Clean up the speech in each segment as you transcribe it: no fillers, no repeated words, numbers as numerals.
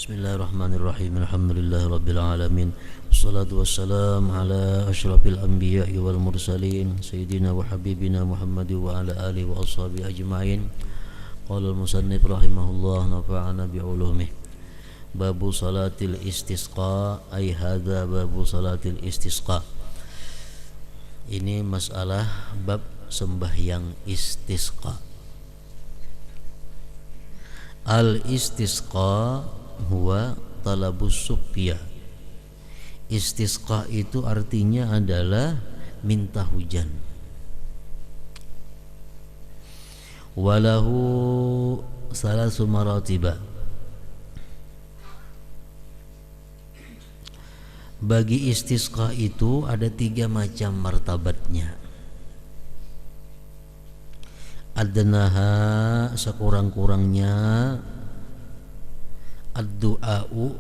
Bismillahirrahmanirrahim. Alhamdulillahirabbil alamin. Wassalatu wassalamu ala asyrafil anbiya'i wal mursalin sayyidina wa habibina Muhammad wa ala alihi wa ashabihi ajma'in. Qala al-musannif rahimahullah nafa'ana bi ulumihi. Babu salatil istisqa, ay hadza babu salatil istisqa. Ini masalah bab sembahyang istisqa. Al-istisqa huwa talabus suqya. Istisqa itu artinya adalah minta hujan. Walahu salasu maratiba. Bagi istisqa itu ada 3 macam martabatnya. Adnaha, sekurang-kurangnya, ad-du'a'u,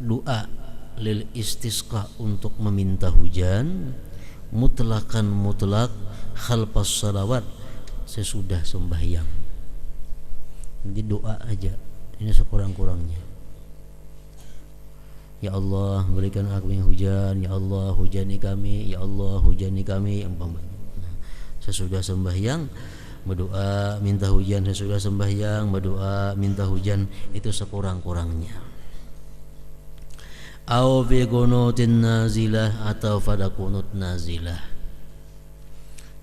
doa lil istisqa, untuk meminta hujan, mutlakan mutlak, khalfas salawat, sesudah sembahyang. Jadi doa aja, ini sekurang-kurangnya. Ya Allah, berikan kami hujan, ya Allah hujani kami, ya Allah hujani kami, umpamanya. Sesudah sembahyang berdoa minta hujan, sesudah sembahyang berdoa minta hujan, itu sekurang-kurangnya. Au bi qunutin nazilah, atau pada kunut nazilah.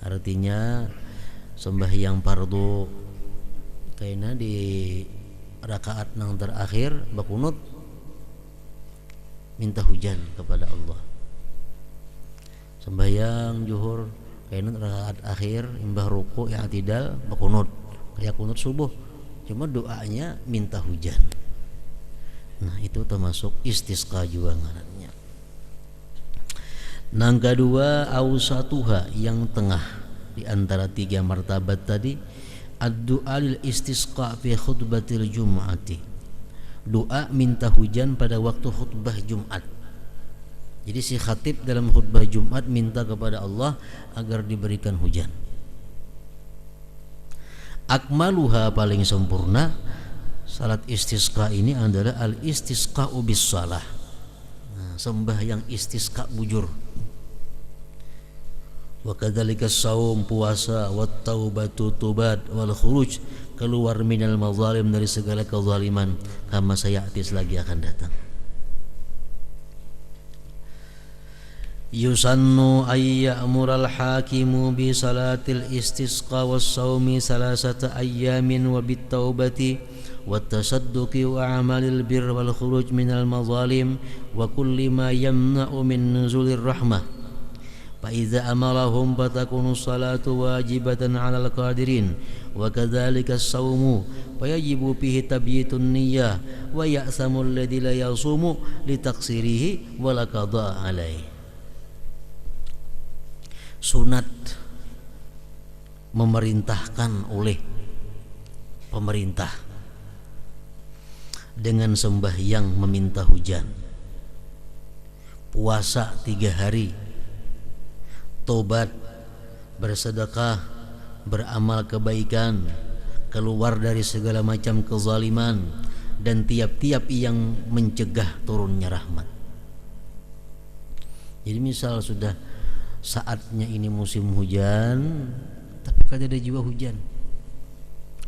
Artinya sembahyang fardu kayaknya di rakaat nang terakhir bakunut minta hujan kepada Allah. Sembahyang zuhur kayaknya rakaat akhir imbah ruku yang tidak bakunut kayak kunut subuh, cuma doanya minta hujan. Nah, itu termasuk istisqa juga ngarannya. Nang kedua, ausatuha, yang tengah di antara 3 martabat tadi, ad-du'a lil istisqa fi khutbatil jum'ati. Doa minta hujan pada waktu khutbah Jumat. Jadi si khatib dalam khutbah Jumat minta kepada Allah agar diberikan hujan. Akmaluha, paling sempurna salat istisqa ini adalah al-istisqa'u bis shalah. Nah, sembahyang istisqa bujur. Wa kadzalika shaum, puasa, wat taubatu, tobat, wal khuruj, keluar minal mazalim, dari segala kezaliman, kama sayatis, lagi akan datang. Yusannu ay ya'mural hakimu bi salatil istisqa was saumi salasata ayyamin wa bit taubati wat tasadduqi wa amalil birr wal khuruj minal mazalim wa kulli ma yamna'u min nuzulir rahmah. Fa idza amarahum fatakunu salatu wajibatan 'alal qadirin wa kadzalika as-saumu fa yajibu fihi tabyitun niyyah wa ya'samu alladhi la yasumu li taqsirihi wa la qada' 'alaihi. Sunat memerintahkan oleh pemerintah dengan sembahyang meminta hujan, puasa 3 hari, tobat, bersedekah, beramal kebaikan, keluar dari segala macam kezaliman, dan tiap-tiap yang mencegah turunnya rahmat. Jadi misal sudah saatnya ini musim hujan, tapi kada ada juga hujan,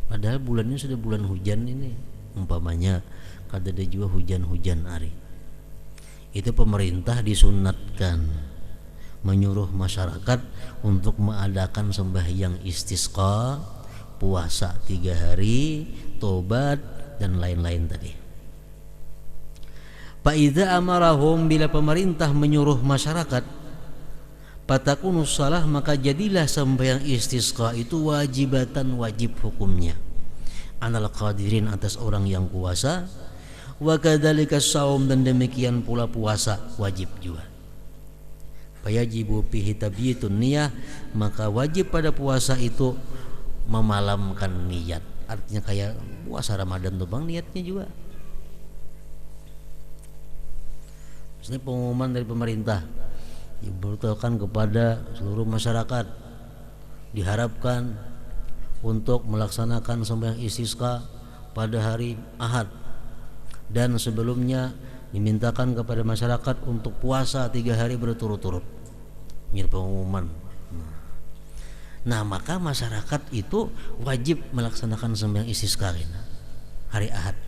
padahal bulannya sudah bulan hujan ini, umpamanya kada ada juga hujan-hujan hari, itu pemerintah disunatkan menyuruh masyarakat untuk mengadakan sembahyang istisqa, puasa 3 hari, tobat, dan lain-lain tadi. Fa idza amarahum, bila pemerintah menyuruh masyarakat, fatakunu shalah, maka jadilah sembahyang istisqa itu wajibatan, wajib hukumnya, anal qadirin, atas orang yang kuasa, wa kadzalika shaum, dan demikian pula puasa wajib juga. Fayajibu fihi tabyitun niyyah, maka wajib pada puasa itu memalamkan niat. Artinya kayak puasa Ramadan tuh bang, niatnya juga. Ini pengumuman dari pemerintah diberitahukan kepada seluruh masyarakat, diharapkan untuk melaksanakan sembahyang istisqa pada hari Ahad Dan sebelumnya dimintakan kepada masyarakat untuk puasa 3 hari berturut-turut. Ini pengumuman. Nah, maka masyarakat itu wajib melaksanakan sembahyang istisqa hari Ahad,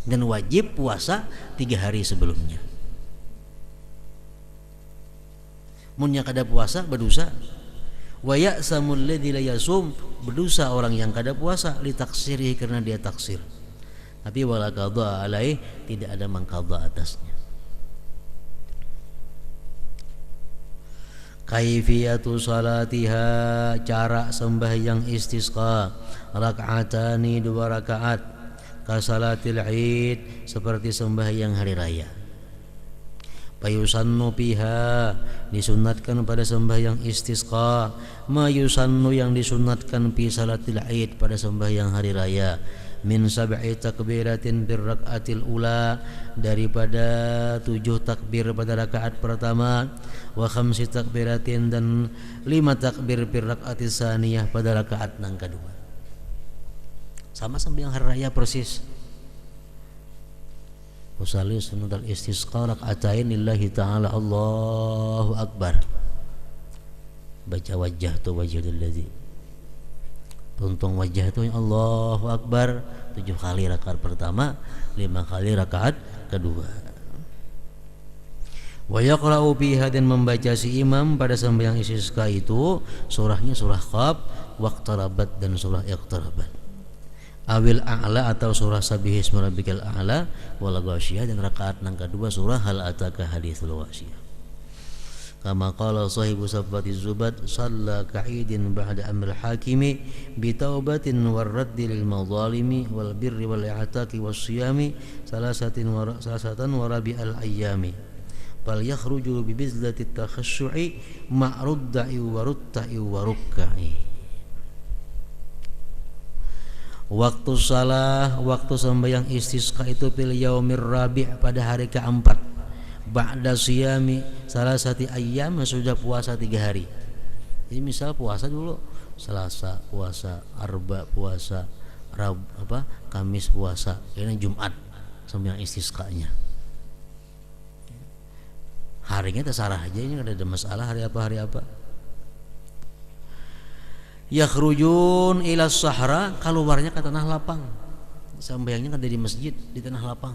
dan wajib puasa 3 hari sebelumnya. Munnya kada puasa berdosa. Wa ya'samul ladzi la yasum, berdosa orang yang kada puasa li taksirihi, karena dia taksir. Tapi wala qadha alaih, tidak ada mengqadha atasnya. Kaifiyatu salatiha, cara sembahyang istisqa, rak'atani 2 rakaat, kasalatil id, seperti sembahyang hari raya. Payusannu piha, disunatkan pada sembahyang istisqa, ma yusannu, yang disunatkan pi salatil id, pada sembahyang hari raya, min sab'i takbiratin bir rak'atil ula, daripada 7 takbir pada rakaat pertama, wa khamsi takbiratin, dan 5 takbir bir rak'atis saniyah, pada rakaat yang kedua. Sama sembahyang hari raya persis. Usalli sunnatul istisqa rak'atain lillahi ta'ala, Allahu akbar. Baca wajah tu wajhul ladzi, tuntung wajah tu Allahu akbar 7 kali rakaat pertama, 5 kali rakaat kedua. Wa yaqra'u biha, dan membaca si imam pada sembahyang istisqa itu surahnya surah Qaf, waqtarabat, dan surah iqtarabat. Awil a'la, atau surah Sabbihisma rabbikal a'la, wal ghasyiyah, dan rakaat yang kedua surah Hal ataka haditsul ghasyiyah. Kama qala sahibu safati zubat, shalla ka'idin ba'da amril hakimi bi taubatin war raddi lil madhalimi wal birri wal i'taqi was siyami salasatan wa rabi'al ayyami fal yakhruju bi bizlati takhashu'i ma'rudda'i wa rutta'i wa rukka'i. Waktu salah, waktu sembahyang istisqa itu fil yaumir rabi', pada hari keempat, ba'da siyami salasati ayyam, sudah puasa 3 hari. Jadi misal puasa dulu Selasa puasa, Arba puasa, Kamis puasa, ini Jumat sembahyang istisqanya. Harinya terserah aja, ini ada masalah hari apa. Yakhrujun ila sahra, keluarnya ke tanah lapang. Sembahyangnya kan di masjid, di tanah lapang.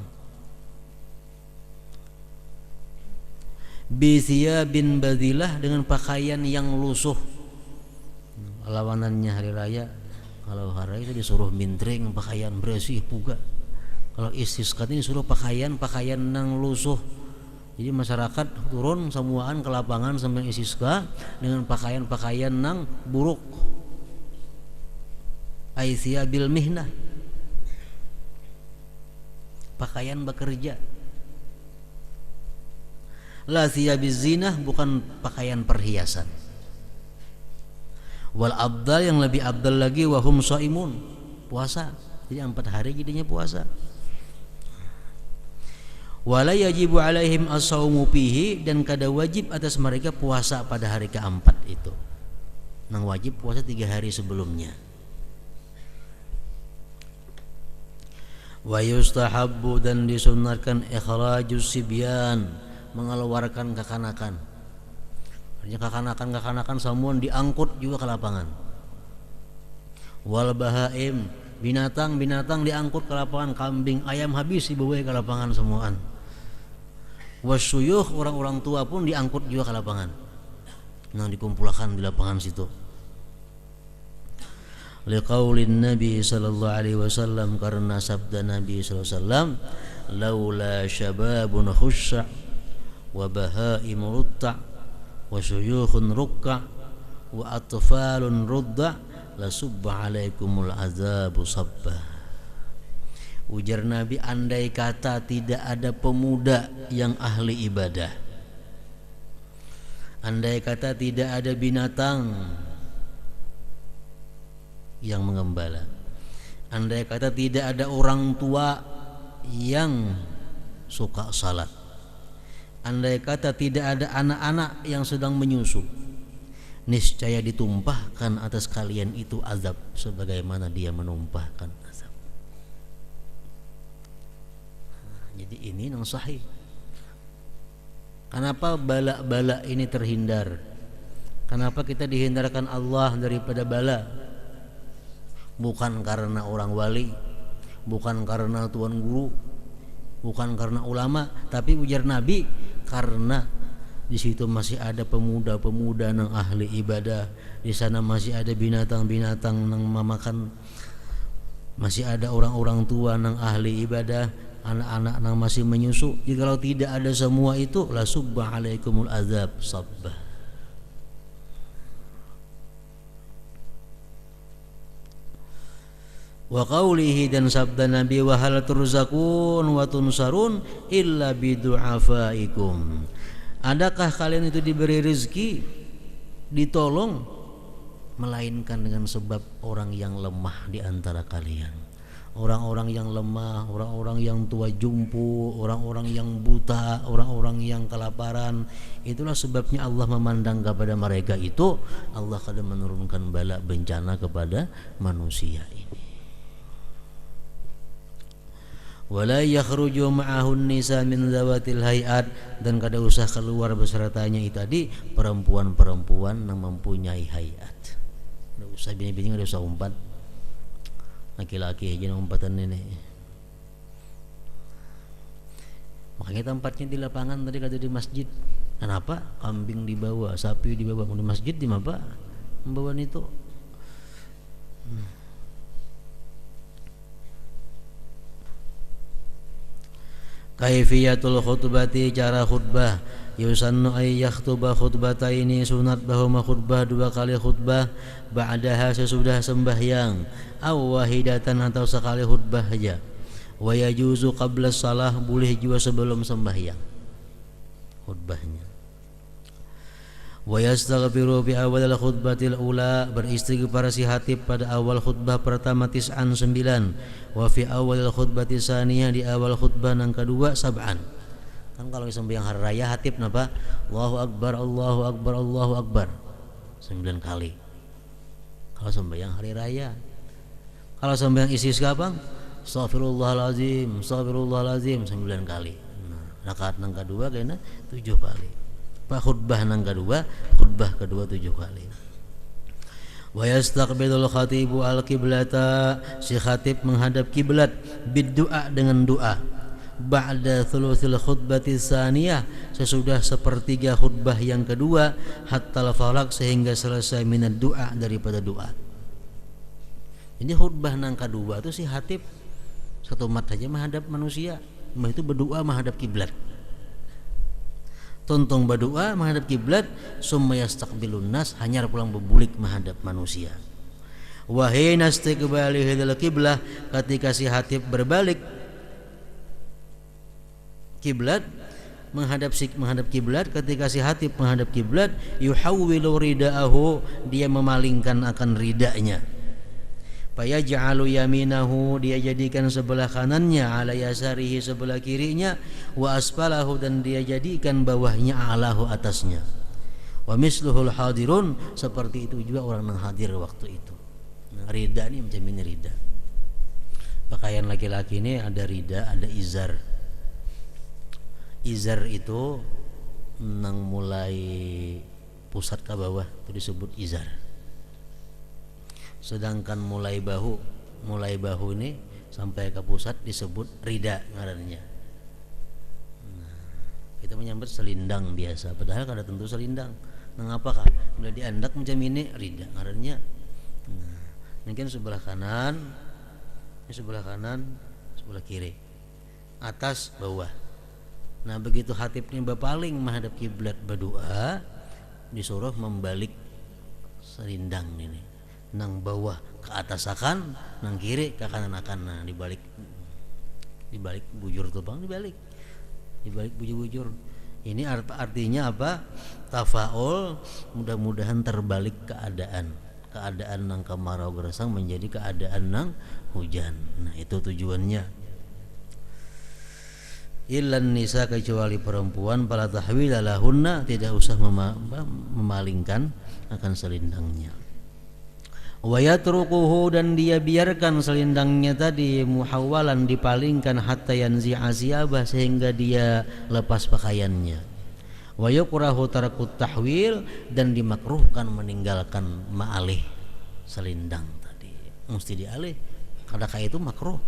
Bithia bin badilah, dengan pakaian yang lusuh. Lawanannya hari raya, kalau hari raya itu disuruh mintring pakaian bersih puga. Kalau istisqa ini disuruh pakaian yang lusuh. Jadi masyarakat turun semuaan ke lapangan sembahyang istisqa dengan pakaian yang buruk. Aisya bil mihnah, pakaian bekerja. La thiyabiz zinah, bukan pakaian perhiasan. Wal abdal, yang lebih abdal lagi, wahum shaimun, puasa. Jadi 4 hari jadinya puasa. Wala yajibu alaihim as-saumu fihi, dan kada wajib atas mereka puasa pada hari keempat itu. Nang wajib puasa 3 hari sebelumnya. Wa yustahabbu, dan disunatkan ikhrajus sibyan, mengeluarkan kekanakan. Artinya kekanakan semua diangkut juga ke lapangan. Wal bahaim, binatang diangkut ke lapangan, kambing, ayam habis dibawa ke lapangan semuaan. Wasyuyukh, orang-orang tua pun diangkut juga ke lapangan. Nah, dikumpulkan di lapangan situ. Liqaulin Nabi sallallahu alaihi wasallam, karena sabda Nabi sallallahu alaihi wasallam, laula syababun khusya wa bahaim rutta wa syuyukhun rukka wa atfalun rudda la subba alaikumul azabu sabba. Ujar Nabi, andai kata tidak ada pemuda yang ahli ibadah, andai kata tidak ada binatang yang mengembala, andai kata tidak ada orang tua yang suka salat, andai kata tidak ada anak-anak yang sedang menyusu, niscaya ditumpahkan atas kalian itu azab sebagaimana dia menumpahkan azab. Jadi ini yang sahih. Kenapa bala-bala ini terhindar? Kenapa kita dihindarkan Allah daripada bala? Bukan karena orang wali, bukan karena tuan guru, bukan karena ulama, tapi ujar Nabi karena di situ masih ada pemuda-pemuda yang ahli ibadah, di sana masih ada binatang-binatang yang memakan, masih ada orang-orang tua yang ahli ibadah, anak-anak yang masih menyusu. Jikalau tidak ada semua itu, la subba alaikumul azab sabbah. Wa qawlihi, dan sabda Nabi, wa hal turzakun wa tunsarun illa bidu'afaikum. Adakah kalian itu diberi rezeki, ditolong, melainkan dengan sebab orang yang lemah di antara kalian. Orang-orang yang lemah, orang-orang yang tua jumpu, orang-orang yang buta, orang-orang yang kelaparan, itulah sebabnya Allah memandang kepada mereka itu. Allah akan menurunkan bala bencana kepada manusia ini. Wala yakhruju ma'ahun nisa min zawatil hayat, dan kada usah keluar besertanya itu tadi perempuan-perempuan yang mempunyai hayat. Kada usah bini-bini, kada usah umpat. Laki-laki aja yang umpatan ini. Makanya tempatnya di lapangan tadi, kata di masjid. Kenapa? Kambing dibawa, sapi dibawa. Di masjid di mana? Membawa itu. Kaifiyatul khutbati, cara khutbah. Yusannu ay yakhtuba khutbataini, sunat bahwa khutbah 2 kali khutbah, ba'daha sesudah sembahyang, aw wahidatan atau sekali khutbah saja. Wa yajuzu qabla shalah, boleh juga sebelum sembahyang khutbahnya. Wa yastaghfiru fi awal khutbatil ula, beristighfar si hatib pada awal khutbah pertama 9. Wa fi awal khutbati saniyah, di awal khutbah yang kedua 7. Kan kalau sembahyang hari raya hatib napa? Allahu akbar, Allahu akbar, Allahu akbar 9 kali. Kalau sembahyang hari raya. Kalau sembahyang istisqa bang, astaghfirullahalazim, astaghfirullahalazim 9 kali. Nah, rakaat yang kedua kena 7 kali. Khutbah yang kedua, khutbah kedua 7 kali. Wa yastaqbilul khatibu al-qiblata, si khatib menghadap kiblat, biddu'a, dengan doa. Ba'da thuluthil khutbati tsaniyah, sesudah sepertiga khutbah yang kedua, hatta al-falaq, sehingga selesai minad doa, daripada doa. Ini khutbah yang kedua itu si khatib satu mat saja menghadap manusia, itu berdoa menghadap kiblat. Tontong berdoa menghadap kiblat, summa yastaqbilun nas, hanyar pulang berbulik menghadap manusia. Wa hina istiqbalihi lil qiblah, ketika si hatib berbalik kiblat, menghadap kiblat, ketika si hatib menghadap kiblat, yuhawwilu ridaahu, dia memalingkan akan ridanya. Fayaj'alu yaminahu, dia jadikan sebelah kanannya, ala yasarihi, sebelah kirinya, wa asfalahu, dan dia jadikan bawahnya, alahu, atasnya. Wa misluhul hadirun, seperti itu juga orang yang hadir waktu itu. Nah, rida ini macam ini rida. Pakaian laki-laki ini ada rida, ada izar. Izar itu nang mulai pusat ke bawah itu disebut izar. Sedangkan mulai bahu ini sampai ke pusat disebut rida ngarannya. Nah, kita menyambut selindang biasa, padahal kada tentu selindang. Nah, apakah bila diandak macam ini rida ngarannya. Nah, mungkin sebelah kanan, sebelah kiri, atas bawah. Nah, begitu hatibnya berpaling menghadap kiblat berdoa, disuruh membalik selindang ini. Nang bawah ke atas akan, nang kiri ke kanan akan. Nah, dibalik bujur tuh bang, dibalik bujur. Ini artinya apa? Tafaul, mudah-mudahan terbalik keadaan nang kemarau gersang menjadi keadaan nang hujan. Nah, itu tujuannya. Illan nisa, kecuali perempuan, fala tahwila lahunna, tidak usah memalingkan akan selindangnya. Wa yatrukuhu, dan dia biarkan selendangnya tadi muhawwalan, dipalingkan, hatta yanzi'a siyabah, sehingga dia lepas pakaiannya. Wa yukrahu tarakut tahwil, dan dimakruhkan meninggalkan ma'alih selendang tadi, mesti dialih, kada kayak itu makruh.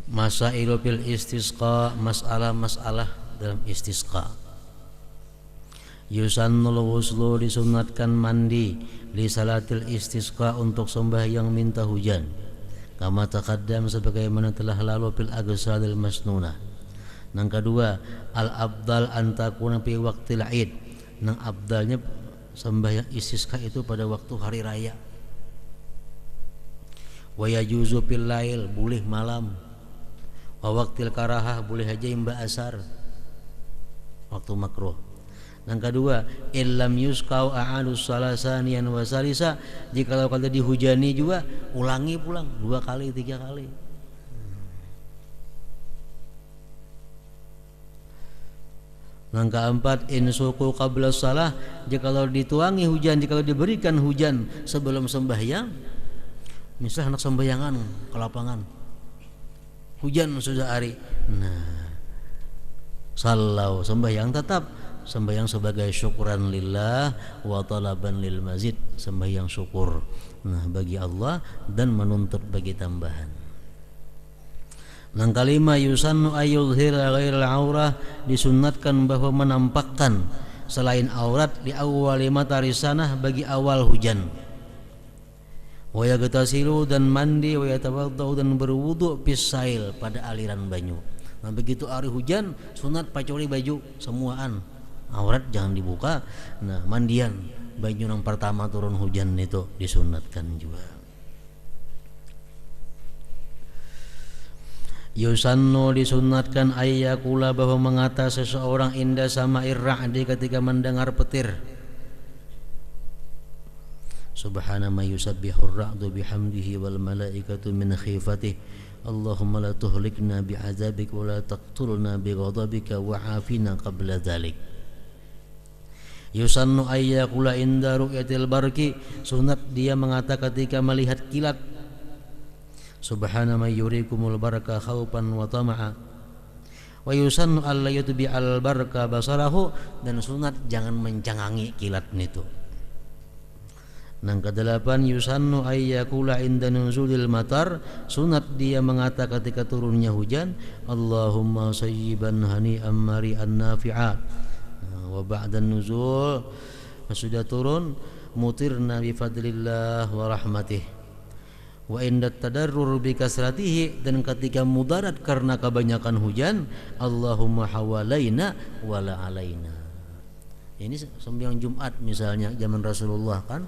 Masailu fil istisqa, masalah-masalah dalam istisqa. Yusannul ghuslu, disunatkan mandi, li salatil istisqa, untuk sembahyang minta hujan. Kama taqaddam, sebagaimana telah lalu, fil agsalil masnunah. Nang kedua, al abdal antakuna fi waqtil id, nang abdalnya sembahyang istisqa itu pada waktu hari raya. Wa yajuzu fil lail, boleh malam. Wa waqtil karahah, boleh aja imba asar, waktu makruh. Yang kedua, illam yusqau a'alus salasanian wa salisa, jika kalau dihujani juga ulangi pulang 2 kali 3 kali. Yang keempat, insuku qabla salah, jika kalau dituangi hujan, jika kalau diberikan hujan sebelum sembahyang, misal anak sembayangan ke lapangan, hujan sudah hari, nah sallau, sembahyang tetap, sembahyang sebagai syukuran lillah wa talaban lil mazid, sembahyang syukur bagi Allah dan menuntut bagi tambahan. Yang kelima, yusannu ayyudhira ghairal aurah, disunnatkan bahwa menampakkan selain aurat di awwali matari sanah, bagi awal hujan. Wa yagtasilu, dan mandi, wa yatawaddau, dan berwudu, pisail, pada aliran banyu. Nah begitu hari hujan sunat pacori baju semuaan, aurat jangan dibuka. Nah mandian baju yang pertama turun hujan itu disunatkan juga. Yusannu, disunatkan, ayyakula, bahwa mengata seseorang inda sama'ir ra'di, ketika mendengar petir. Subhana ma yusabbihur ra'du bihamdihi wal malaikatu min khifatih. Allahumma la tuhlikna bi'adzabik wa la taqtulna bighadabika wa afina qabla dhalik. Yusannu ayyakula inda ru'yatil barki, sunat dia mengata ketika melihat kilat. Subhana ma yurikumul baraka khawpan wa tama'a. Wa yusannu alla yutbi'al barka basarahu, dan sunat jangan mencangangi kilat itu. Yang kedelapan, yusannu ayyakula inda nuzulil matar, sunat dia mengata ketika turunnya hujan, Allahumma sayyiban hani'an mari'an nafi'a. Wa ba'dan nuzul, sudah turun, mutirna bifadlillah wa rahmatih. Wa inda tadarrur bi kasratihi, dan ketika mudarat karena kebanyakan hujan, Allahumma hawalaina wala alaina. Ini sembahyang Jumat misalnya zaman Rasulullah kan,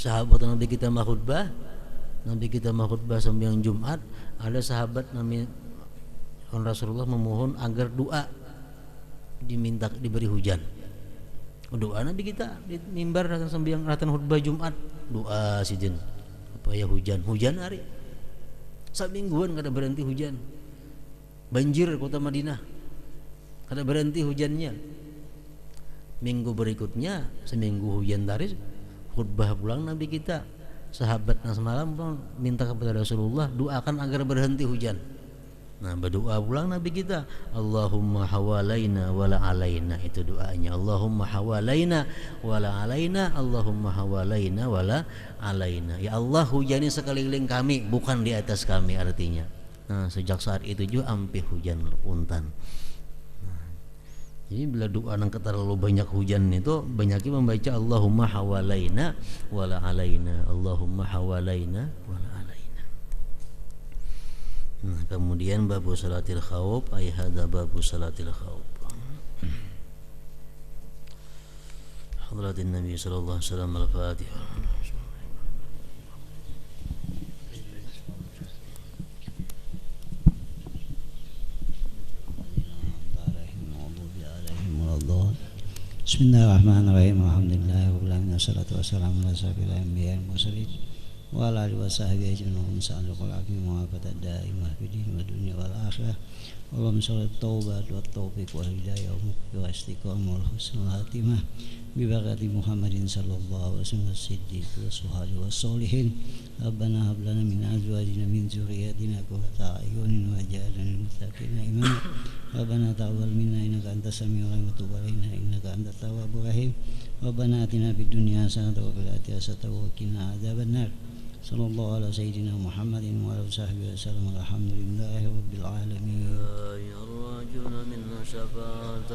sahabat Nabi kita khutbah, sembahyang Jumat, ada sahabat Nabi Rasulullah memohon agar doa diminta diberi hujan. Doa Nabi kita di mimbar sembahyang ratan khutbah Jumat, doa sidin supaya hujan hari samingguan kada berhenti hujan, banjir kota Madinah kada berhenti hujannya. Minggu berikutnya seminggu hujan dari khutbah pulang Nabi kita, sahabat semalam minta kepada Rasulullah doakan agar berhenti hujan. Nah berdoa pulang Nabi kita, Allahumma hawalaina wala alaina, itu doanya, Allahumma hawalaina wala alaina, Allahumma hawalaina wala alaina. Ya Allah, hujani sekeliling kami, bukan di atas kami, artinya. Nah sejak saat itu juga ampe hujan untan. Jadi bila doa nang terlalu banyak hujan itu, banyaknya membaca Allahumma hawalaina wala alaina, Allahumma hawalaina wala alaina. Nah, kemudian babu salatil khawf, ay hadza babu salatil khawf. Hadratin Nabi sallallahu alaihi wasallam, al-Fatihah. Bismillahirrahmanirrahim. Alhamdulillah rabbil alamin, wassalatu wassalamu ala asyrofil anbiya'i wal mursalin وعلى آله وصحبه أجمعين سألق العافية وعافية الدائمة في الدين والدنيا والآخرة اللهم صل التوبة والتوفيق والهداية والاستقامة والحسن الخاتمة ببركة محمد صلى الله عليه وسلم الصديق والصالحين والصالحين ربنا هب لنا من أزواجنا من ذرياتنا قرة أعين واجعلنا للمتقين إماما ربنا تقبل منا إنك أنت السميع العليم وتب علينا إنك أنت التواب الرحيم ربنا آتنا في الدنيا حسنة وفي الآخرة حسنة وقنا عذاب النار صلى الله على سيدنا محمد وعلى وصحبه وسلم الحمد لله رب العالمين. يا الراجون منا شفاعة